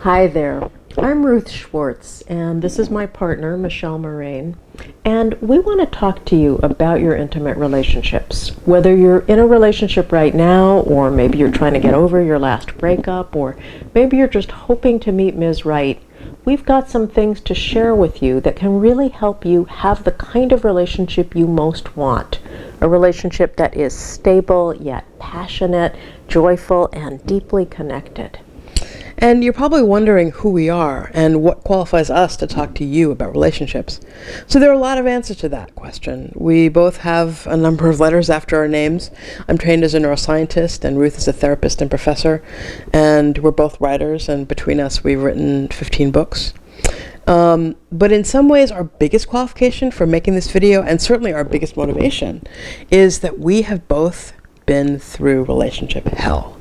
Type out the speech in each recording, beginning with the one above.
Hi there. I'm Ruth Schwartz, and this is my partner, Michelle Moraine, and we want to talk to you about your intimate relationships. Whether you're in a relationship right now, or maybe you're trying to get over your last breakup, or maybe you're just hoping to meet Ms. Right, we've got some things to share with you that can really help you have the kind of relationship you most want. A relationship that is stable, yet passionate, joyful, and deeply connected. And you're probably wondering who we are and what qualifies us to talk to you about relationships. So there are a lot of answers to that question. We both have a number of letters after our names. I'm trained as a neuroscientist, and Ruth is a therapist and professor. And we're both writers, and between us we've written 15 books. But in some ways, our biggest qualification for making this video, and certainly our biggest motivation, is that we have both been through relationship hell.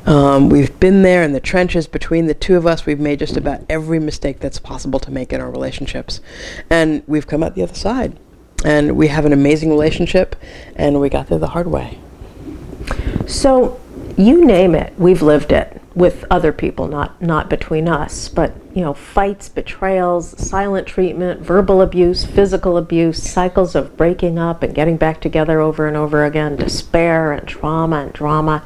We've been there in the trenches. Between the two of us, we've made just about every mistake that's possible to make in our relationships. And we've come out the other side. And we have an amazing relationship, and we got there the hard way. So, you name it, we've lived it with other people, not between us, but fights, betrayals, silent treatment, verbal abuse, physical abuse, cycles of breaking up and getting back together over and over again, despair and trauma and drama.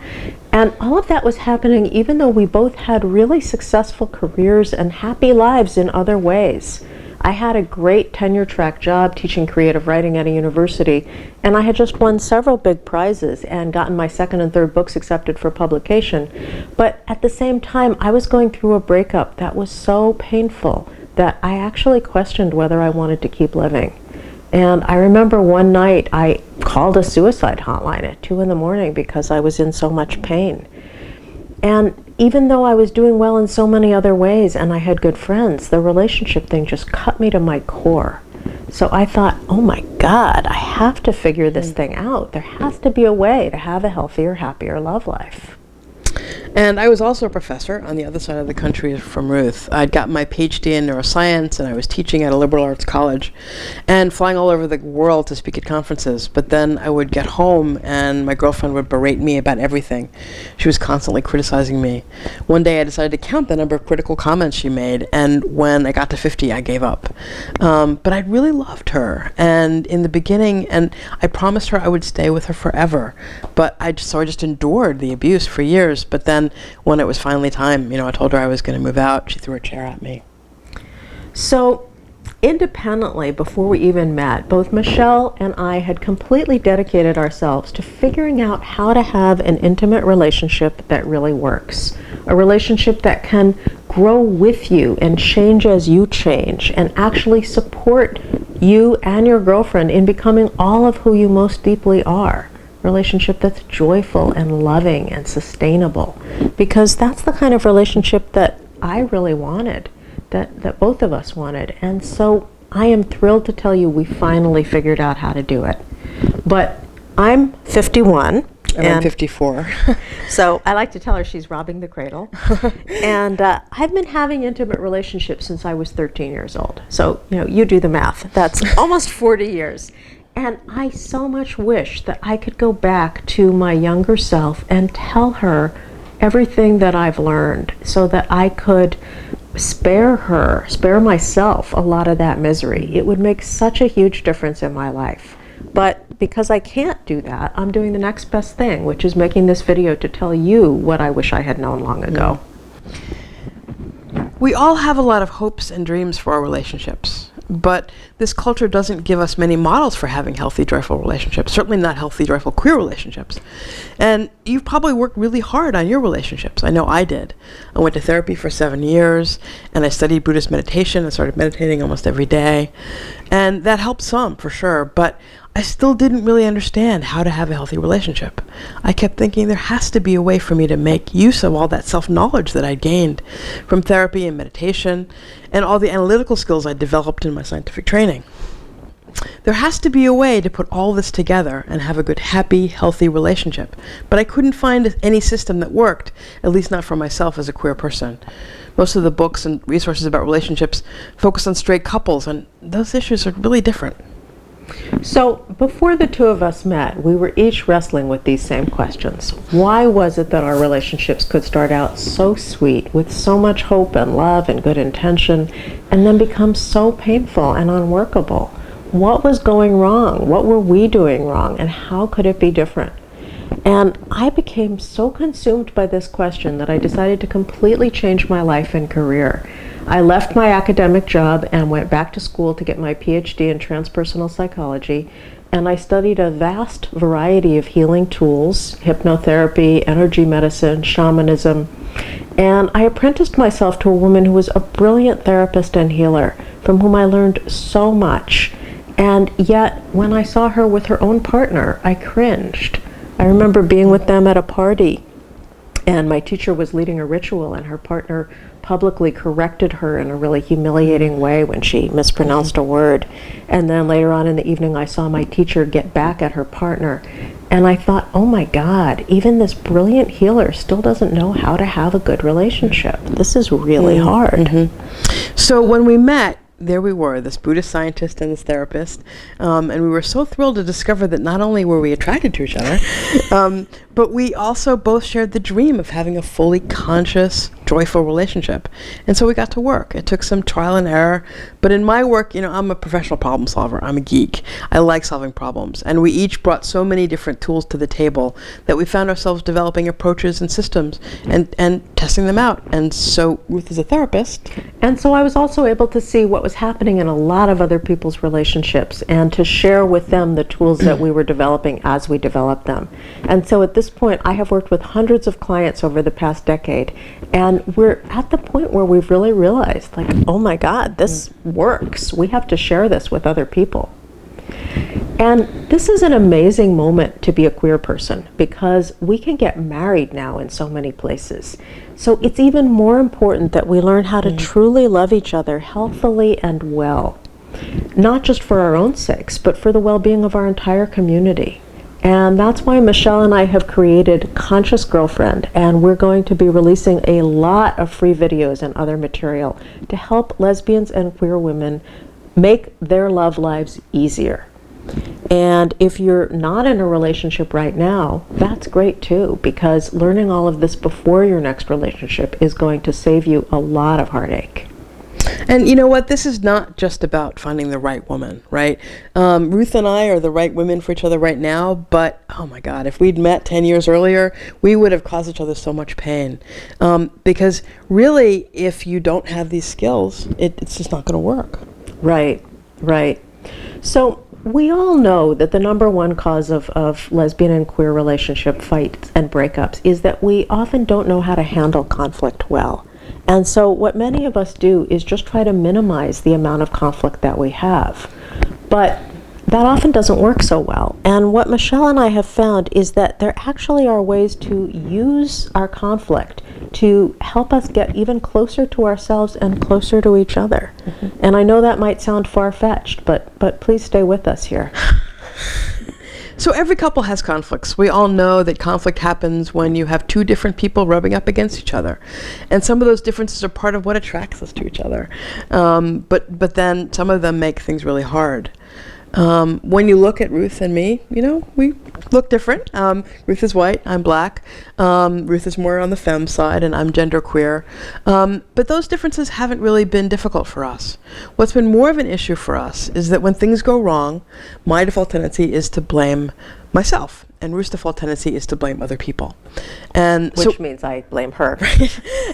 And all of that was happening even though we both had really successful careers and happy lives in other ways. I had a great tenure-track job teaching creative writing at a university, and I had just won several big prizes and gotten my second and third books accepted for publication. But at the same time, I was going through a breakup that was so painful that I actually questioned whether I wanted to keep living. And I remember one night I called a suicide hotline at 2 a.m. because I was in so much pain. And even though I was doing well in so many other ways and I had good friends, the relationship thing just cut me to my core. So I thought, oh my God, I have to figure this thing out. There has to be a way to have a healthier, happier love life. And I was also a professor on the other side of the country from Ruth. I'd gotten my PhD in neuroscience, and I was teaching at a liberal arts college and flying all over the world to speak at conferences. But then I would get home, and my girlfriend would berate me about everything. She was constantly criticizing me. One day I decided to count the number of critical comments she made, and when I got to 50, I gave up. But I really loved her, and in the beginning, and I promised her I would stay with her forever. But I just endured the abuse for years. But then when it was finally time, I told her I was going to move out. She threw a chair at me. So independently, before we even met, both Michelle and I had completely dedicated ourselves to figuring out how to have an intimate relationship that really works. A relationship that can grow with you and change as you change and actually support you and your girlfriend in becoming all of who you most deeply are. Relationship that's joyful and loving and sustainable, because that's the kind of relationship that I really wanted, that both of us wanted. And so I am thrilled to tell you we finally figured out how to do it. But I'm 51. And I'm 54. So I like to tell her she's robbing the cradle. And I've been having intimate relationships since I was 13 years old. So, you do the math. That's almost 40 years. And I so much wish that I could go back to my younger self and tell her everything that I've learned so that I could spare myself a lot of that misery. It would make such a huge difference in my life. But because I can't do that, I'm doing the next best thing, which is making this video to tell you what I wish I had known long ago. We all have a lot of hopes and dreams for our relationships, but this culture doesn't give us many models for having healthy, joyful relationships, certainly not healthy, joyful, queer relationships. And you've probably worked really hard on your relationships. I know I did. I went to therapy for 7 years, and I studied Buddhist meditation and started meditating almost every day. And that helped some, for sure, but I still didn't really understand how to have a healthy relationship. I kept thinking there has to be a way for me to make use of all that self-knowledge that I'd gained from therapy and meditation and all the analytical skills I developed in my scientific training. There has to be a way to put all this together and have a good, happy, healthy relationship. But I couldn't find any system that worked, at least not for myself as a queer person. Most of the books and resources about relationships focus on straight couples, and those issues are really different. So, before the two of us met, we were each wrestling with these same questions. Why was it that our relationships could start out so sweet, with so much hope and love and good intention, and then become so painful and unworkable? What was going wrong? What were we doing wrong? And how could it be different? And I became so consumed by this question that I decided to completely change my life and career. I left my academic job and went back to school to get my PhD in transpersonal psychology, and I studied a vast variety of healing tools, hypnotherapy, energy medicine, shamanism, and I apprenticed myself to a woman who was a brilliant therapist and healer, from whom I learned so much. And yet, when I saw her with her own partner, I cringed. I remember being with them at a party, and my teacher was leading a ritual, and her partner publicly corrected her in a really humiliating way when she mispronounced a word. And then later on in the evening, I saw my teacher get back at her partner, and I thought, oh my God, even this brilliant healer still doesn't know how to have a good relationship. This is really hard. So when we met, there we were, this Buddhist scientist and this therapist, and we were so thrilled to discover that not only were we attracted to each other, but we also both shared the dream of having a fully conscious, joyful relationship. And so we got to work. It took some trial and error, but in my work, I'm a professional problem solver. I'm a geek. I like solving problems. And we each brought so many different tools to the table that we found ourselves developing approaches and systems and testing them out. And so Ruth is a therapist. And so I was also able to see what was happening in a lot of other people's relationships and to share with them the tools that we were developing as we developed them. And so at this point, I have worked with hundreds of clients over the past decade, and we're at the point where we've really realized, like, oh my God, this works. We have to share this with other people. And this is an amazing moment to be a queer person, because we can get married now in so many places. So it's even more important that we learn how to truly love each other healthily and well, not just for our own sakes, but for the well-being of our entire community. And that's why Michelle and I have created Conscious Girlfriend, and we're going to be releasing a lot of free videos and other material to help lesbians and queer women make their love lives easier. And if you're not in a relationship right now, that's great too, because learning all of this before your next relationship is going to save you a lot of heartache. And you know what? This is not just about finding the right woman, right? Ruth and I are the right women for each other right now, but oh my God, if we'd met 10 years earlier, we would have caused each other so much pain. Because really, if you don't have these skills, it's just not going to work. Right, right. So we all know that the number one cause of lesbian and queer relationship fights and breakups is that we often don't know how to handle conflict well. And so what many of us do is just try to minimize the amount of conflict that we have. But that often doesn't work so well. And what Michelle and I have found is that there actually are ways to use our conflict to help us get even closer to ourselves and closer to each other. And I know that might sound far-fetched, but please stay with us here. So every couple has conflicts. We all know that conflict happens when you have two different people rubbing up against each other. And some of those differences are part of what attracts us to each other. But then some of them make things really hard. When you look at Ruth and me, we look different. Ruth is white, I'm black. Ruth is more on the femme side, and I'm genderqueer. But those differences haven't really been difficult for us. What's been more of an issue for us is that when things go wrong, my default tendency is to blame myself, and Ruth's default tendency is to blame other people. Which means I blame her.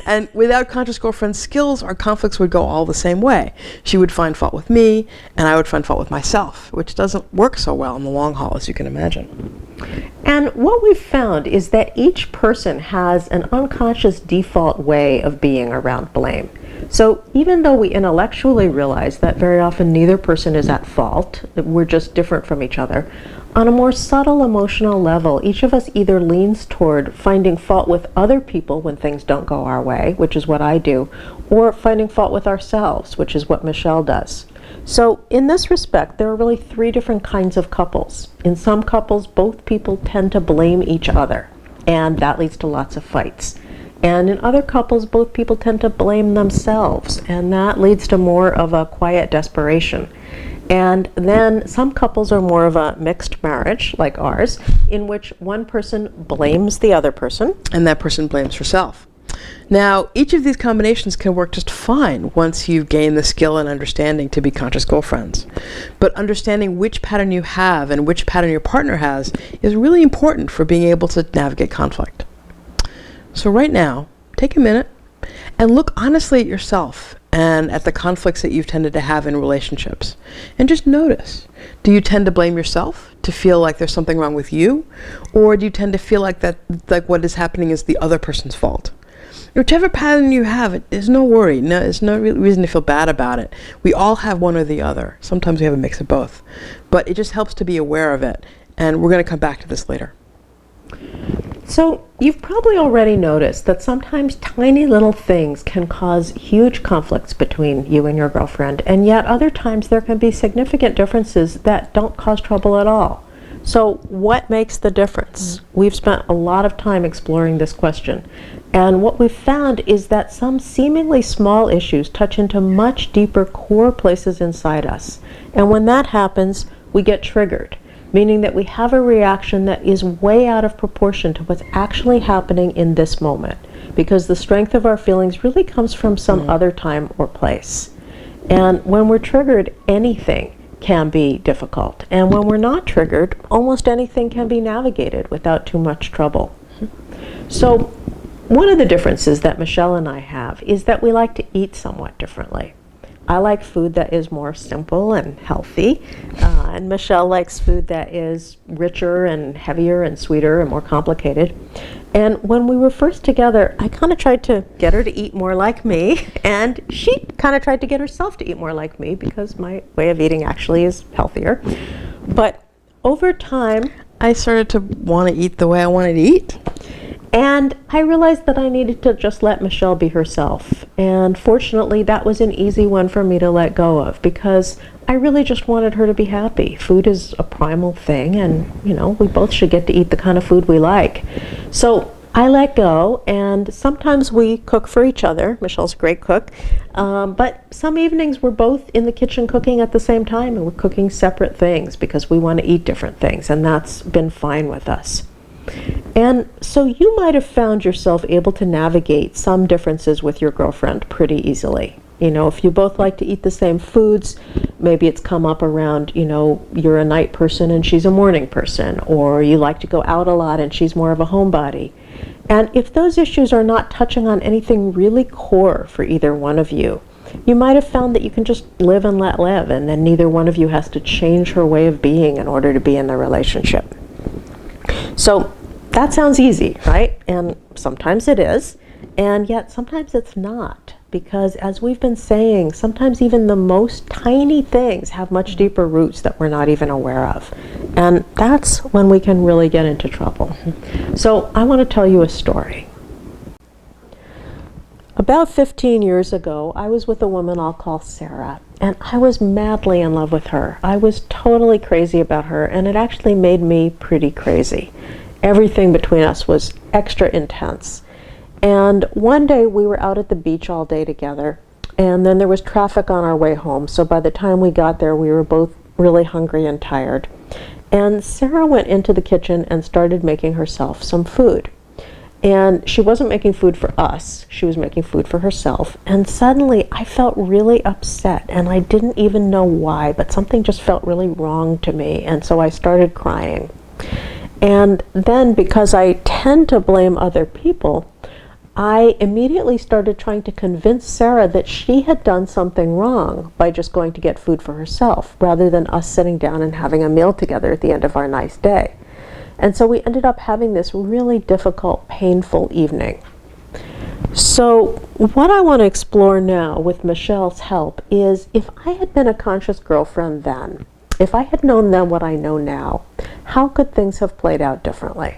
And without Conscious Girlfriend's skills, our conflicts would go all the same way. She would find fault with me, and I would find fault with myself, which doesn't work so well in the long haul, as you can imagine. And what we've found is that each person has an unconscious default way of being around blame. So even though we intellectually realize that very often neither person is at fault, that we're just different from each other, on a more subtle emotional level, each of us either leans toward finding fault with other people when things don't go our way, which is what I do, or finding fault with ourselves, which is what Michelle does. So in this respect, there are really three different kinds of couples. In some couples, both people tend to blame each other, and that leads to lots of fights. And in other couples, both people tend to blame themselves, and that leads to more of a quiet desperation. And then some couples are more of a mixed marriage, like ours, in which one person blames the other person. And that person blames herself. Now, each of these combinations can work just fine once you've gained the skill and understanding to be conscious girlfriends. But understanding which pattern you have and which pattern your partner has is really important for being able to navigate conflict. So right now, take a minute and look honestly at yourself and at the conflicts that you've tended to have in relationships. And just notice, do you tend to blame yourself, to feel like there's something wrong with you? Or do you tend to feel like what is happening is the other person's fault? Whichever pattern you have, there's no worry. No, there's no reason to feel bad about it. We all have one or the other. Sometimes we have a mix of both. But it just helps to be aware of it. And we're going to come back to this later. So you've probably already noticed that sometimes tiny little things can cause huge conflicts between you and your girlfriend, and yet other times there can be significant differences that don't cause trouble at all. So what makes the difference? We've spent a lot of time exploring this question, and what we've found is that some seemingly small issues touch into much deeper core places inside us. And when that happens, we get triggered, meaning that we have a reaction that is way out of proportion to what's actually happening in this moment, because the strength of our feelings really comes from some other time or place. And when we're triggered, anything can be difficult. And when we're not triggered, almost anything can be navigated without too much trouble. So one of the differences that Michelle and I have is that we like to eat somewhat differently. I like food that is more simple and healthy, and Michelle likes food that is richer and heavier and sweeter and more complicated. And when we were first together, I kind of tried to get her to eat more like me, and she kind of tried to get herself to eat more like me because my way of eating actually is healthier. But over time, I started to want to eat the way I wanted to eat. And I realized that I needed to just let Michelle be herself. And fortunately, that was an easy one for me to let go of because I really just wanted her to be happy. Food is a primal thing, and we both should get to eat the kind of food we like. So I let go, and sometimes we cook for each other. Michelle's a great cook. But some evenings we're both in the kitchen cooking at the same time, and we're cooking separate things because we want to eat different things, and that's been fine with us. And so you might have found yourself able to navigate some differences with your girlfriend pretty easily. If you both like to eat the same foods, maybe it's come up around, you're a night person and she's a morning person, or you like to go out a lot and she's more of a homebody. And if those issues are not touching on anything really core for either one of you, you might have found that you can just live and let live, and then neither one of you has to change her way of being in order to be in the relationship. So that sounds easy, right? And sometimes it is, and yet sometimes it's not, because as we've been saying, sometimes even the most tiny things have much deeper roots that we're not even aware of. And that's when we can really get into trouble. So I want to tell you a story. About 15 years ago, I was with a woman I'll call Sarah, and I was madly in love with her. I was totally crazy about her, and it actually made me pretty crazy. Everything between us was extra intense. And one day we were out at the beach all day together, and then there was traffic on our way home, so by the time we got there we were both really hungry and tired. And Sarah went into the kitchen and started making herself some food. And she wasn't making food for us, she was making food for herself. And suddenly I felt really upset, and I didn't even know why, but something just felt really wrong to me, and so I started crying. And then, because I tend to blame other people, I immediately started trying to convince Sarah that she had done something wrong by just going to get food for herself, rather than us sitting down and having a meal together at the end of our nice day. And so we ended up having this really difficult, painful evening. So what I want to explore now with Michelle's help is, if I had been a conscious girlfriend then, if I had known then what I know now, how could things have played out differently?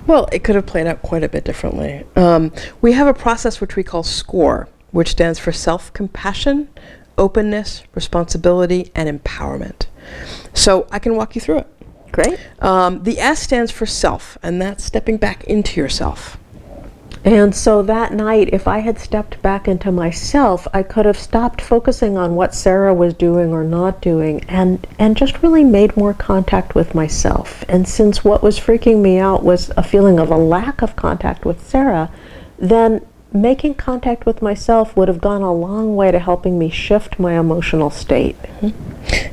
Well, it could have played out quite a bit differently. We have a process which we call SCORE, which stands for self-compassion, openness, responsibility, and empowerment. So I can walk you through it. Great. The S stands for self, and that's stepping back into yourself. And so that night, if I had stepped back into myself, I could have stopped focusing on what Sarah was doing or not doing and just really made more contact with myself. And since what was freaking me out was a feeling of a lack of contact with Sarah, then making contact with myself would have gone a long way to helping me shift my emotional state.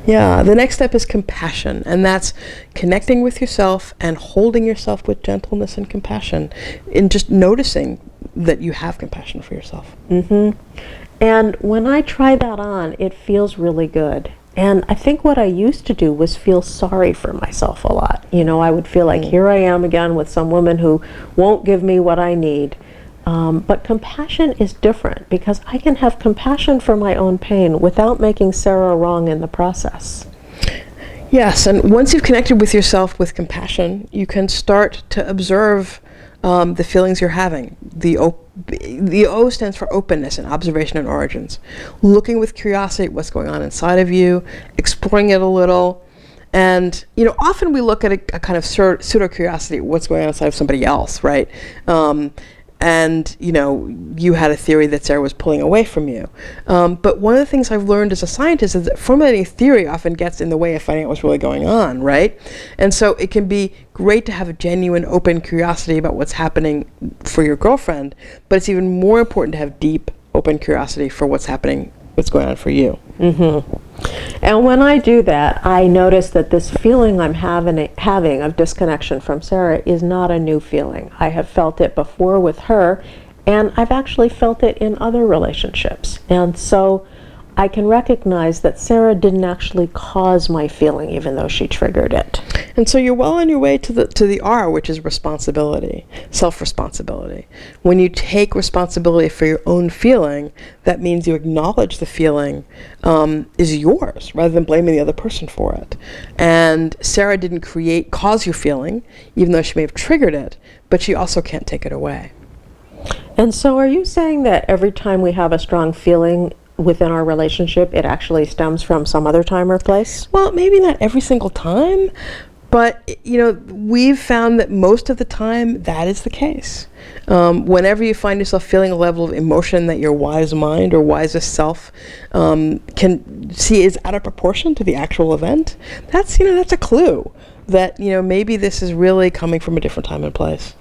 Yeah, the next step is compassion, and that's connecting with yourself and holding yourself with gentleness and compassion, and just noticing that you have compassion for yourself. And when I try that on, it feels really good. And I think what I used to do was feel sorry for myself a lot. You know, I would feel like here I am again with some woman who won't give me what I need. But compassion is different because I can have compassion for my own pain without making Sarah wrong in the process. Yes, and once you've connected with yourself with compassion, you can start to observe the feelings you're having. The O stands for openness and observation and origins. Looking with curiosity at what's going on inside of you, exploring it a little. And, you know, often we look at a kind of pseudo-curiosity at what's going on inside of somebody else, right? And, you know, you had a theory that Sarah was pulling away from you. But one of the things I've learned as a scientist is that formulating theory often gets in the way of finding out what's really going on, right? And so it can be great to have a genuine, open curiosity about what's happening for your girlfriend, but it's even more important to have deep, open curiosity for what's happening, what's going on for you. And when I do that, I notice that this feeling I'm having of disconnection from Sarah is not a new feeling. I have felt it before with her, and I've actually felt it in other relationships. And so I can recognize that Sarah didn't actually cause my feeling, even though she triggered it. And so you're well on your way to the R, which is responsibility, self-responsibility. When you take responsibility for your own feeling, that means you acknowledge the feeling is yours, rather than blaming the other person for it. And Sarah didn't cause your feeling, even though she may have triggered it, but she also can't take it away. And so are you saying that every time we have a strong feeling within our relationship, it actually stems from some other time or place? Well, maybe not every single time, but, you know, we've found that most of the time that is the case. Whenever you find yourself feeling a level of emotion that your wise mind or wisest self can see is out of proportion to the actual event, that's a clue that, you know, maybe this is really coming from a different time and place.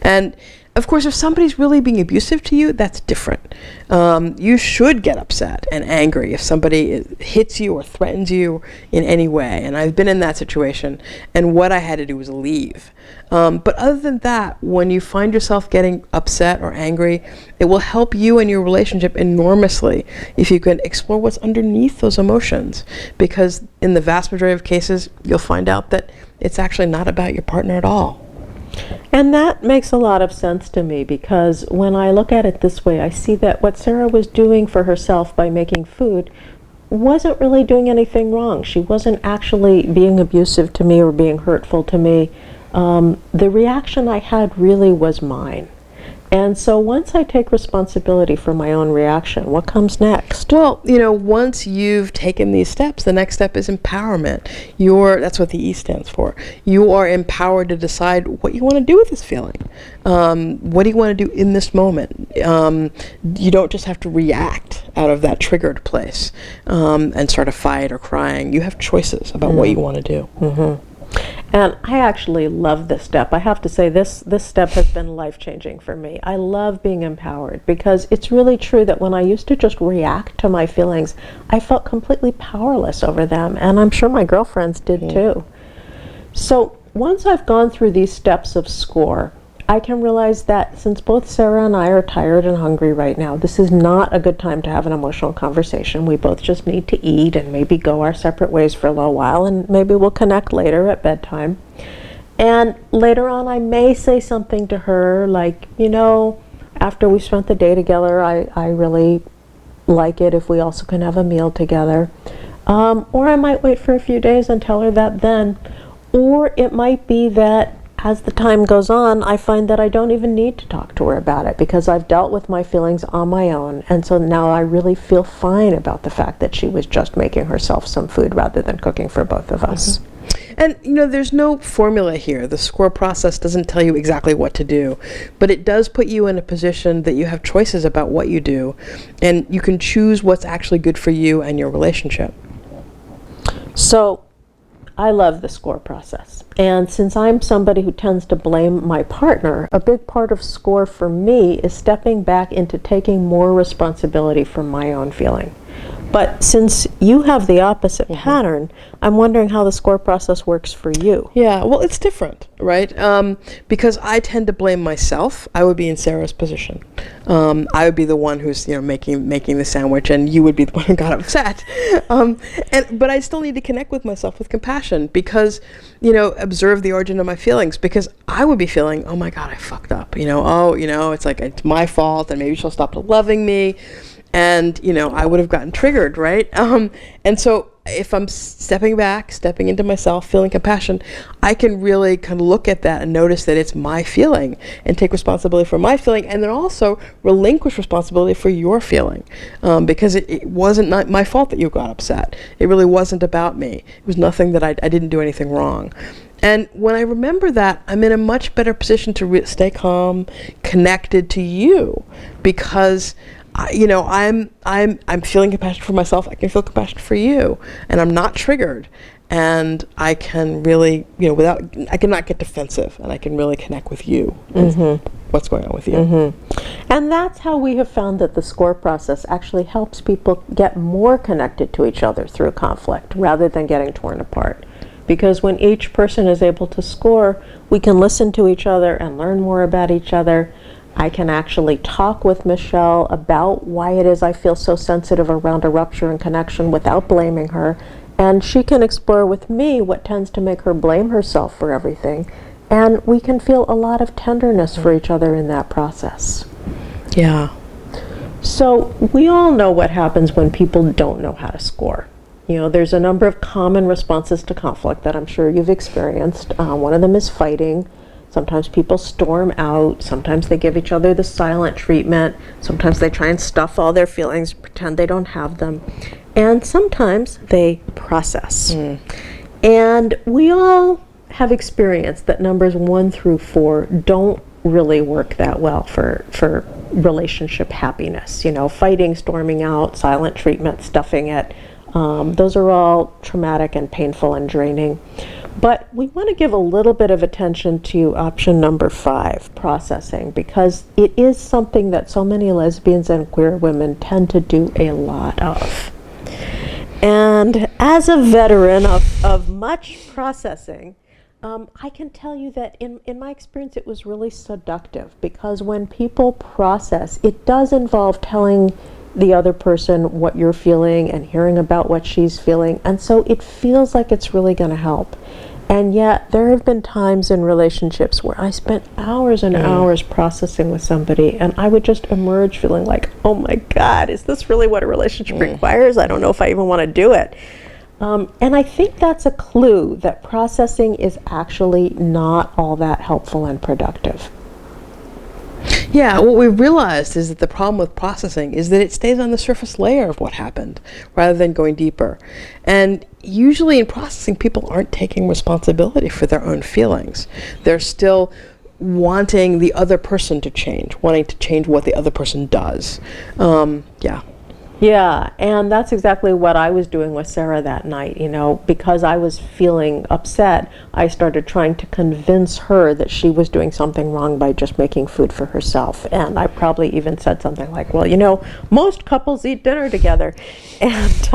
And of course, if somebody's really being abusive to you, that's different. You should get upset and angry if somebody hits you or threatens you in any way. And I've been in that situation, and what I had to do was leave. But other than that, when you find yourself getting upset or angry, it will help you and your relationship enormously if you can explore what's underneath those emotions. Because in the vast majority of cases, you'll find out that it's actually not about your partner at all. And that makes a lot of sense to me, because when I look at it this way, I see that what Sarah was doing for herself by making food wasn't really doing anything wrong. She wasn't actually being abusive to me or being hurtful to me. The reaction I had really was mine. And so once I take responsibility for my own reaction, what comes next? Well, you know, once you've taken these steps, the next step is empowerment. That's what the E stands for. You are empowered to decide what you want to do with this feeling. What do you want to do in this moment? You don't just have to react out of that triggered place and start a fight or crying. You have choices about what you want to do. And I actually love this step. I have to say this step has been life-changing for me. I love being empowered because it's really true that when I used to just react to my feelings, I felt completely powerless over them, and I'm sure my girlfriends did too. So once I've gone through these steps of SCORE, I can realize that since both Sarah and I are tired and hungry right now, this is not a good time to have an emotional conversation. We both just need to eat and maybe go our separate ways for a little while, and maybe we'll connect later at bedtime. And later on, I may say something to her like, you know, after we spent the day together, I really like it if we also can have a meal together. Or I might wait for a few days and tell her that then. Or it might be that as the time goes on, I find that I don't even need to talk to her about it because I've dealt with my feelings on my own. And so now I really feel fine about the fact that she was just making herself some food rather than cooking for both of us. And, there's no formula here. The SCORE process doesn't tell you exactly what to do, but it does put you in a position that you have choices about what you do, and you can choose what's actually good for you and your relationship. So I love the SCORE process. And since I'm somebody who tends to blame my partner, a big part of SCORE for me is stepping back into taking more responsibility for my own feeling. But since you have the opposite pattern, I'm wondering how the SCORE process works for you. Yeah, well, it's different, right? Because I tend to blame myself. I would be in Sarah's position. I would be the one who's, making the sandwich, and you would be the one who got upset. But I still need to connect with myself with compassion, because, observe the origin of my feelings, because I would be feeling, oh my God, I fucked up. It's like it's my fault, and maybe she'll stop loving me. And, I would have gotten triggered, right? And so if I'm stepping back, stepping into myself, feeling compassion, I can really kind of look at that and notice that it's my feeling and take responsibility for my feeling, and then also relinquish responsibility for your feeling, because it wasn't not my fault that you got upset. It really wasn't about me. It was nothing that I didn't do anything wrong. And when I remember that, I'm in a much better position to stay calm, connected to you, because I'm feeling compassion for myself. I can feel compassion for you, and I'm not triggered, and I can really, I cannot get defensive, and I can really connect with you. What's going on with you? And that's how we have found that the SCORE process actually helps people get more connected to each other through conflict, rather than getting torn apart. Because when each person is able to SCORE, we can listen to each other and learn more about each other. I can actually talk with Michelle about why it is I feel so sensitive around a rupture and connection without blaming her. And she can explore with me what tends to make her blame herself for everything. And we can feel a lot of tenderness for each other in that process. Yeah. So we all know what happens when people don't know how to SCORE. There's a number of common responses to conflict that I'm sure you've experienced. One of them is fighting. Sometimes people storm out. Sometimes they give each other the silent treatment. Sometimes they try and stuff all their feelings, pretend they don't have them. And sometimes they process. And we all have experienced that numbers 1 through 4 don't really work that well for relationship happiness. Fighting, storming out, silent treatment, stuffing it. Those are all traumatic and painful and draining. But we want to give a little bit of attention to option number 5, processing, because it is something that so many lesbians and queer women tend to do a lot of. And as a veteran of much processing, I can tell you that in my experience it was really seductive, because when people process, it does involve telling the other person what you're feeling and hearing about what she's feeling, and so it feels like it's really going to help. And yet there have been times in relationships where I spent hours and hours processing with somebody, and I would just emerge feeling like, oh my God, is this really what a relationship requires? I don't know if I even want to do it. And I think that's a clue that processing is actually not all that helpful and productive. Yeah, what we've realized is that the problem with processing is that it stays on the surface layer of what happened rather than going deeper. And usually in processing, people aren't taking responsibility for their own feelings. They're still wanting the other person to change, wanting to change what the other person does. Yeah, and that's exactly what I was doing with Sarah that night. Because I was feeling upset, I started trying to convince her that she was doing something wrong by just making food for herself. And I probably even said something like, well, most couples eat dinner together. And,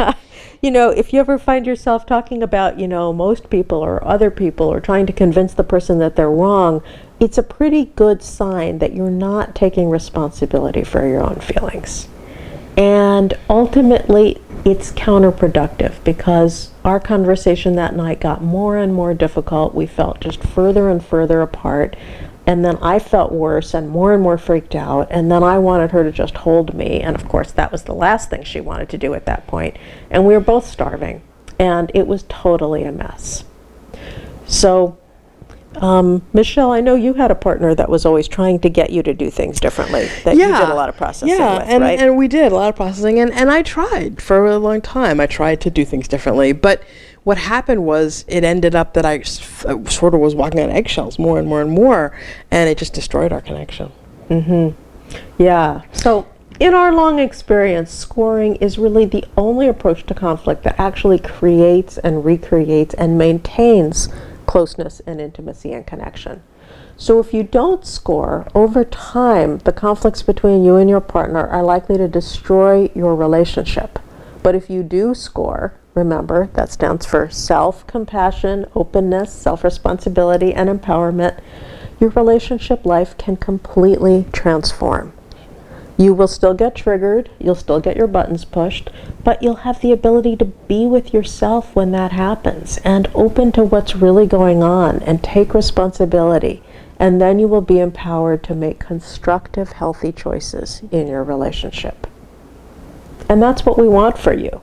if you ever find yourself talking about, most people or other people, or trying to convince the person that they're wrong, it's a pretty good sign that you're not taking responsibility for your own feelings. And ultimately, it's counterproductive, because our conversation that night got more and more difficult. We felt just further and further apart. And then I felt worse and more freaked out. And then I wanted her to just hold me. And of course, that was the last thing she wanted to do at that point. And we were both starving. And it was totally a mess. So, Michelle, I know you had a partner that was always trying to get you to do things differently, that you did a lot of processing with, right? And we did a lot of processing, and I tried for a really long time. I tried to do things differently, but what happened was it ended up that I sort of was walking on eggshells more and more and more, and it just destroyed our connection. Yeah. So in our long experience, scoring is really the only approach to conflict that actually creates and recreates and maintains closeness and intimacy and connection. So if you don't score, over time, the conflicts between you and your partner are likely to destroy your relationship. But if you do score, remember, that stands for self-compassion, openness, self-responsibility, and empowerment, your relationship life can completely transform. You will still get triggered, you'll still get your buttons pushed, but you'll have the ability to be with yourself when that happens and open to what's really going on and take responsibility. And then you will be empowered to make constructive, healthy choices in your relationship. And that's what we want for you,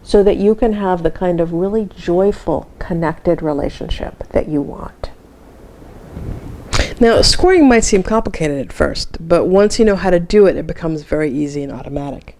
so that you can have the kind of really joyful, connected relationship that you want. Now, scoring might seem complicated at first, but once you know how to do it, it becomes very easy and automatic.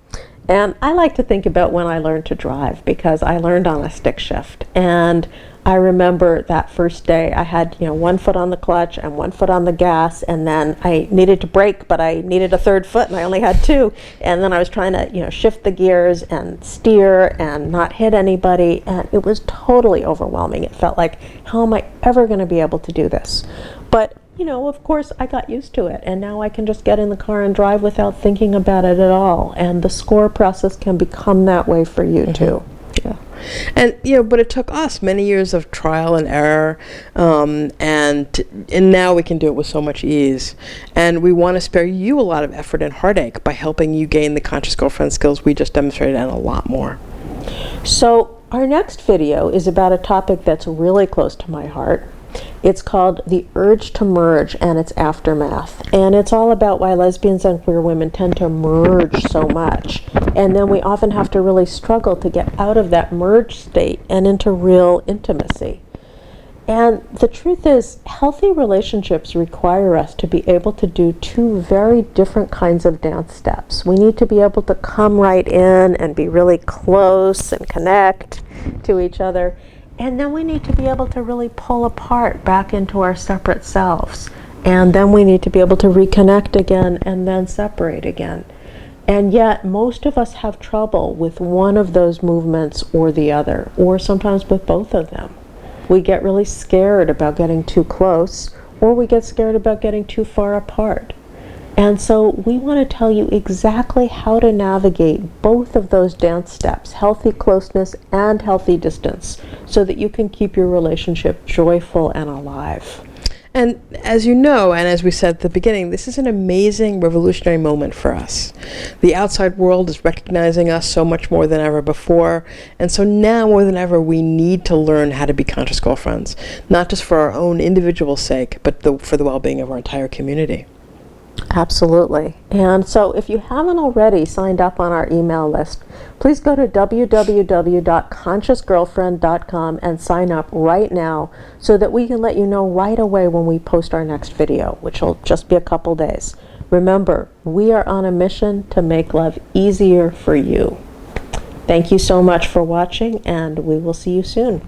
And I like to think about when I learned to drive, because I learned on a stick shift. And I remember that first day I had, one foot on the clutch and one foot on the gas, and then I needed to brake, but I needed a third foot and I only had two. And then I was trying to, shift the gears and steer and not hit anybody, and it was totally overwhelming. It felt like, how am I ever going to be able to do this? But of course, I got used to it, and now I can just get in the car and drive without thinking about it at all. And the score process can become that way for you too. Yeah. And but it took us many years of trial and error, and now we can do it with so much ease. And we want to spare you a lot of effort and heartache by helping you gain the conscious girlfriend skills we just demonstrated and a lot more. So our next video is about a topic that's really close to my heart. It's called The Urge to Merge and Its Aftermath. And it's all about why lesbians and queer women tend to merge so much. And then we often have to really struggle to get out of that merge state and into real intimacy. And the truth is, healthy relationships require us to be able to do two very different kinds of dance steps. We need to be able to come right in and be really close and connect to each other. And then we need to be able to really pull apart back into our separate selves. And then we need to be able to reconnect again and then separate again. And yet, most of us have trouble with one of those movements or the other, or sometimes with both of them. We get really scared about getting too close, or we get scared about getting too far apart. And so we want to tell you exactly how to navigate both of those dance steps, healthy closeness and healthy distance, so that you can keep your relationship joyful and alive. And as you know, and as we said at the beginning, this is an amazing revolutionary moment for us. The outside world is recognizing us so much more than ever before, and so now more than ever we need to learn how to be conscious girlfriends, not just for our own individual sake, but for the well-being of our entire community. Absolutely. And so if you haven't already signed up on our email list, please go to www.consciousgirlfriend.com and sign up right now so that we can let you know right away when we post our next video, which will just be a couple days. Remember, we are on a mission to make love easier for you. Thank you so much for watching, and we will see you soon.